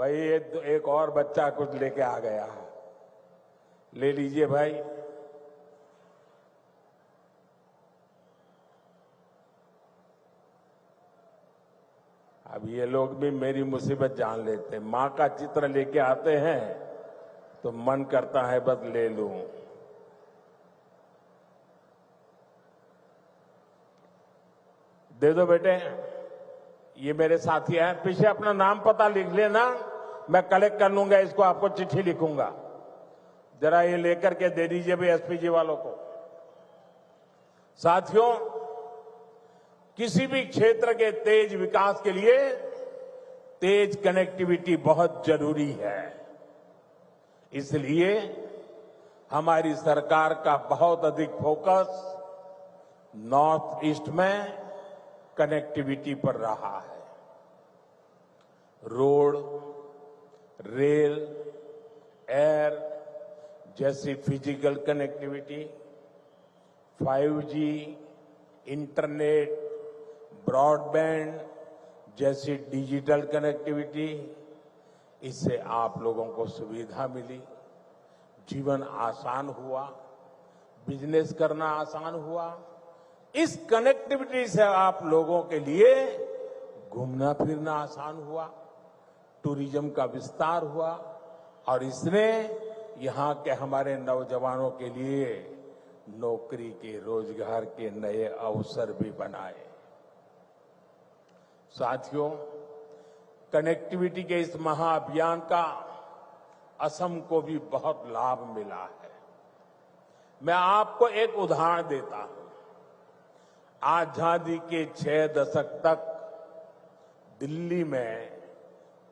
भाई एक और बच्चा कुछ लेके आ गया है, ले लीजिए भाई। अब ये लोग भी मेरी मुसीबत जान लेते हैं। मां का चित्र लेके आते हैं तो मन करता है बस ले लूं। दे दो बेटे, ये मेरे साथी हैं, पीछे अपना नाम पता लिख लेना, मैं कलेक्ट कर लूंगा इसको, आपको चिट्ठी लिखूंगा। जरा ये लेकर के दे दीजिए भी एसपी जी वालों को। साथियों, किसी भी क्षेत्र के तेज विकास के लिए तेज कनेक्टिविटी बहुत जरूरी है। इसलिए हमारी सरकार का बहुत अधिक फोकस नॉर्थ ईस्ट में कनेक्टिविटी पर रहा है। रोड, रेल, एयर जैसी physical connectivity, 5G, internet, broadband जैसी डिजिटल कनेक्टिविटी, इससे आप लोगों को सुविधा मिली, जीवन आसान हुआ, बिजनेस करना आसान हुआ। इस कनेक्टिविटी से आप लोगों के लिए घूमना फिरना आसान हुआ, टूरिज्म का विस्तार हुआ और इसने यहां के हमारे नौजवानों के लिए नौकरी के, रोजगार के नए अवसर भी बनाए। साथियों, कनेक्टिविटी के इस महाअभियान का असम को भी बहुत लाभ मिला है। मैं आपको एक उदाहरण देता हूं। आजादी के 6 दशक तक दिल्ली में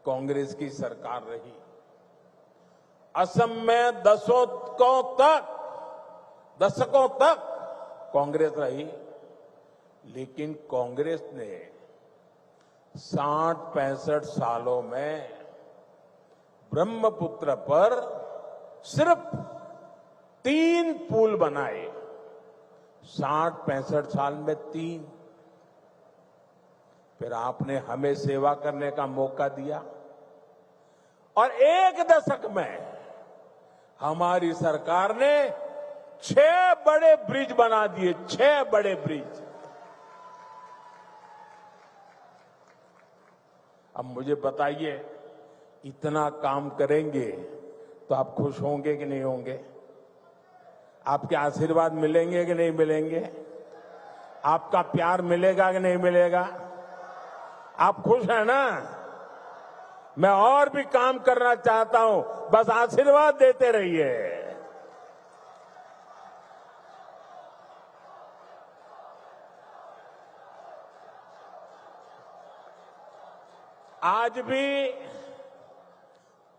कांग्रेस की सरकार रही। असम में दशकों तक कांग्रेस रही, लेकिन कांग्रेस ने 60-65 सालों में ब्रह्मपुत्र पर सिर्फ 3 पुल बनाए। 60-65 साल में 3। फिर आपने हमें सेवा करने का मौका दिया और 1 दशक में हमारी सरकार ने 6 बड़े ब्रिज बना दिए। 6 बड़े ब्रिज। अब मुझे बताइए, इतना काम करेंगे तो आप खुश होंगे कि नहीं होंगे? आपके आशीर्वाद मिलेंगे कि नहीं मिलेंगे? आपका प्यार मिलेगा कि नहीं मिलेगा? आप खुश हैं ना? मैं और भी काम करना चाहता हूं, बस आशीर्वाद देते रहिए। आज भी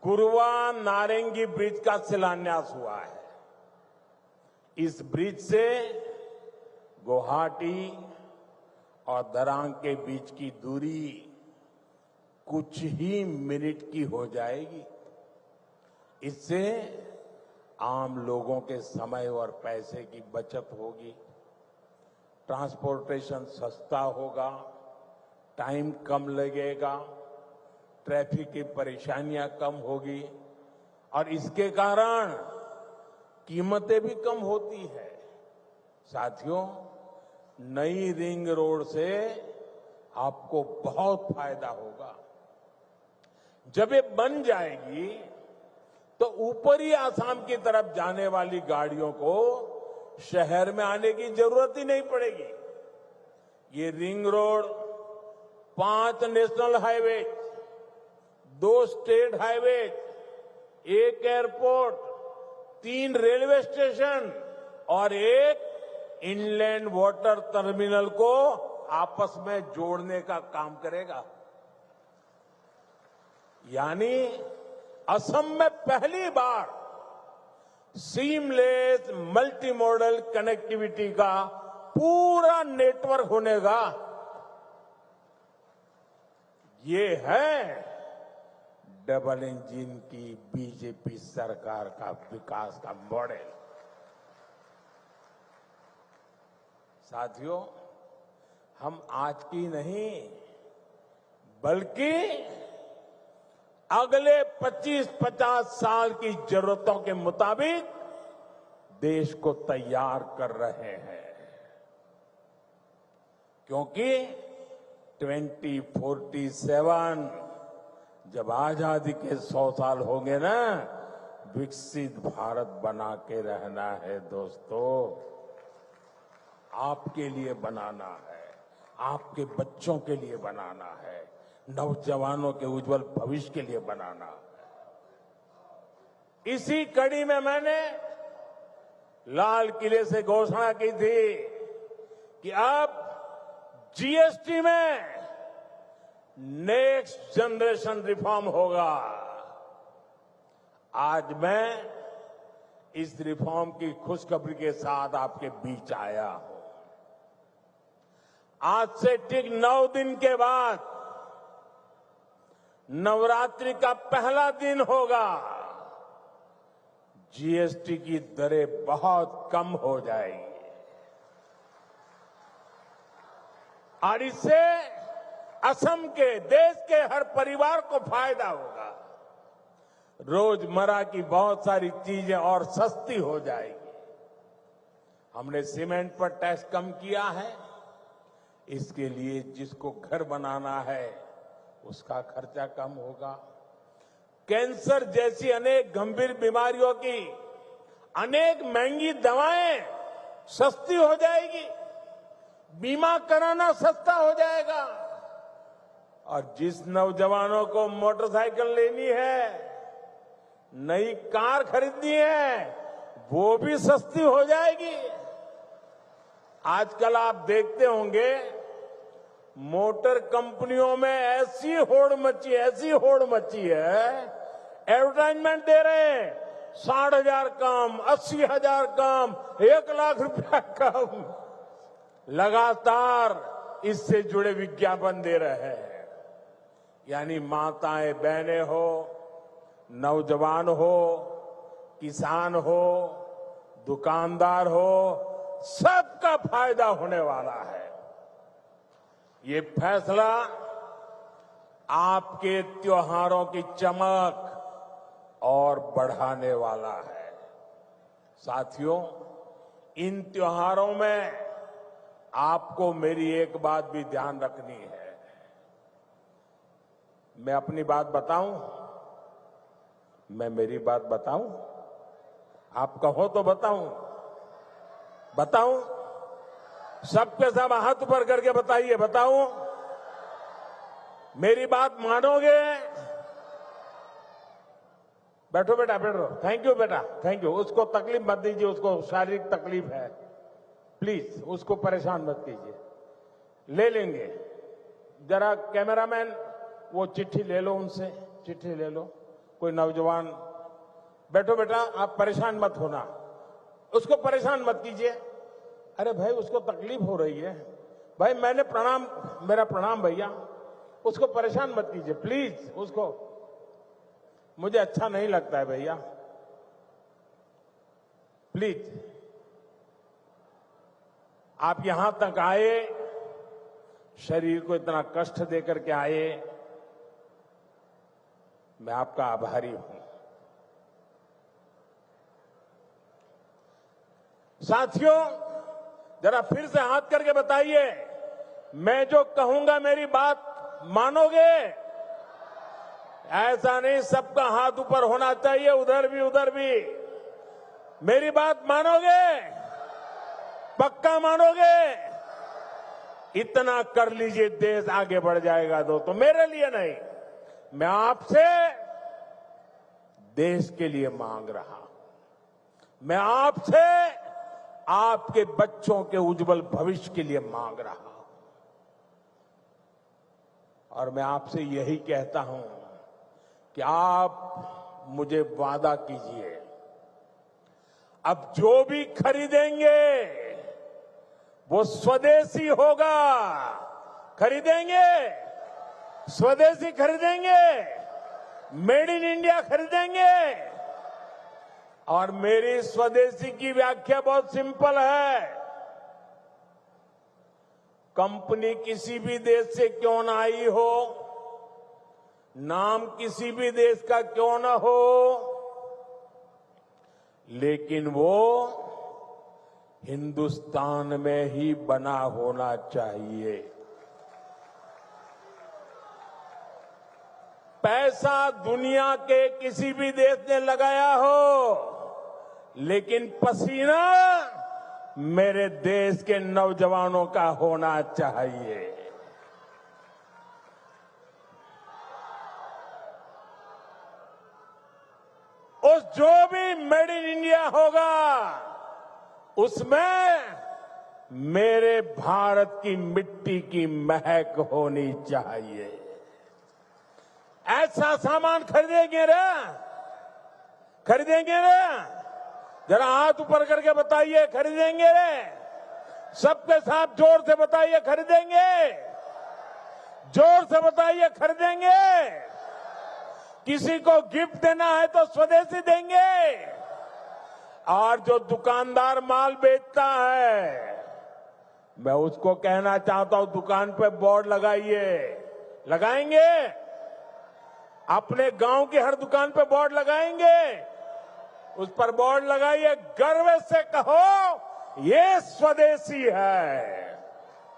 कुरवा नारंगी ब्रिज का शिलान्यास हुआ है। इस ब्रिज से गुवाहाटी और दरांग के बीच की दूरी कुछ ही मिनट की हो जाएगी। इससे आम लोगों के समय और पैसे की बचत होगी, ट्रांसपोर्टेशन सस्ता होगा, टाइम कम लगेगा, ट्रैफिक की परेशानियां कम होगी और इसके कारण कीमतें भी कम होती है। साथियों, नई रिंग रोड से आपको बहुत फायदा होगा। जब ये बन जाएगी तो ऊपरी आसाम की तरफ जाने वाली गाड़ियों को शहर में आने की जरूरत ही नहीं पड़ेगी। ये ring road 5 national highway, 2 state highway, 1 airport, 3 railway station और 1 इनलैंड वाटर टर्मिनल को आपस में जोड़ने का काम करेगा। यानी असम में पहली बार सीमलेस मल्टी मॉडल कनेक्टिविटी का पूरा नेटवर्क होने का ये है डबल इंजन की बीजेपी सरकार का विकास का मॉडल। साथियों, हम आज की नहीं बल्कि अगले 25-50 साल की जरूरतों के मुताबिक देश को तैयार कर रहे हैं, क्योंकि 2047 जब आजादी के 100 साल होंगे ना, विकसित भारत बना के रहना है दोस्तों। आपके लिए बनाना है, आपके बच्चों के लिए बनाना है, नौजवानों के उज्जवल भविष्य के लिए बनाना है। इसी कड़ी में मैंने लाल किले से घोषणा की थी कि अब जीएसटी में नेक्स्ट जनरेशन रिफॉर्म होगा। आज मैं इस रिफॉर्म की खुशखबरी के साथ आपके बीच आया हूं। आज से ठीक 9 दिन के बाद नवरात्रि का पहला दिन होगा। जीएसटी की दरें बहुत कम हो जाएगी और इससे असम के, देश के हर परिवार को फायदा होगा। रोजमर्रा की बहुत सारी चीजें और सस्ती हो जाएगी। हमने सीमेंट पर टैक्स कम किया है। इसके लिए जिसको घर बनाना है उसका खर्चा कम होगा। कैंसर जैसी अनेक गंभीर बीमारियों की अनेक महंगी दवाएं सस्ती हो जाएगी। बीमा कराना सस्ता हो जाएगा। और जिस नौजवानों को मोटरसाइकिल लेनी है, नई कार खरीदनी है, वो भी सस्ती हो जाएगी। आजकल आप देखते होंगे मोटर कंपनियों में ऐसी होड़ मची है, एडवर्टाइजमेंट दे रहे हैं 60,000 कम, 80,000 कम, 1 लाख रुपया कम, लगातार इससे जुड़े विज्ञापन दे रहे हैं। यानी माताएं बहनें हो, नौजवान हो, किसान हो, दुकानदार हो, सबका फायदा होने वाला है। ये फैसला आपके त्योहारों की चमक और बढ़ाने वाला है। साथियों, इन त्योहारों में आपको मेरी एक बात भी ध्यान रखनी है। मैं अपनी बात बताऊं? मैं मेरी बात बताऊं? आप कहो तो बताऊं? सबके सब हाथ ऊपर करके बताइए, बताऊं? मेरी बात मानोगे? बैठो बेटा, बैठो। थैंक यू बेटा, थैंक यू। उसको तकलीफ मत दीजिए, उसको शारीरिक तकलीफ है। प्लीज उसको परेशान मत कीजिए, ले लेंगे। जरा कैमरामैन वो चिट्ठी ले लो, उनसे चिट्ठी ले लो। कोई नौजवान, बैठो बेटा, आप परेशान मत होना, उसको परेशान मत कीजिए। अरे भाई, उसको तकलीफ हो रही है भाई। मेरा प्रणाम भैया, उसको परेशान मत कीजिए प्लीज। उसको, मुझे अच्छा नहीं लगता है भैया, प्लीज। आप यहां तक आए, शरीर को इतना कष्ट देकर के आए, मैं आपका आभारी हूं। साथियों, जरा फिर से हाथ करके बताइए, मैं जो कहूंगा मेरी बात मानोगे? ऐसा नहीं, सबका हाथ ऊपर होना चाहिए, उधर भी। मेरी बात मानोगे? पक्का मानोगे? इतना कर लीजिए, देश आगे बढ़ जाएगा। दोस्तों, मेरे लिए नहीं, मैं आपसे देश के लिए मांग रहा हूं। मैं आपसे आपके बच्चों के उज्जवल भविष्य के लिए मांग रहा हूं। और मैं आपसे यही कहता हूं कि आप मुझे वादा कीजिए, अब जो भी खरीदेंगे वो स्वदेशी होगा। खरीदेंगे, स्वदेशी खरीदेंगे, मेड इन इंडिया खरीदेंगे। और मेरी स्वदेशी की व्याख्या बहुत सिंपल है। कंपनी किसी भी देश से क्यों ना आई हो, नाम किसी भी देश का क्यों न हो, लेकिन वो हिंदुस्तान में ही बना होना चाहिए। पैसा दुनिया के किसी भी देश ने लगाया हो, लेकिन पसीना मेरे देश के नौजवानों का होना चाहिए। उस जो भी मेड इन इंडिया होगा, उसमें मेरे भारत की मिट्टी की महक होनी चाहिए। ऐसा सामान खरीदेंगे रे, खरीदेंगे रे? जरा हाथ ऊपर करके बताइए, खरीदेंगे रे? सबके साथ जोर से बताइए, खरीदेंगे? जोर से बताइए, खरीदेंगे? किसी को गिफ्ट देना है तो स्वदेशी देंगे। और जो दुकानदार माल बेचता है, मैं उसको कहना चाहता हूं, दुकान पे बोर्ड लगाइए। लगाएंगे? अपने गांव की हर दुकान पे बोर्ड लगाएंगे? उस पर बोर्ड लगाइए, गर्व से कहो ये स्वदेशी है।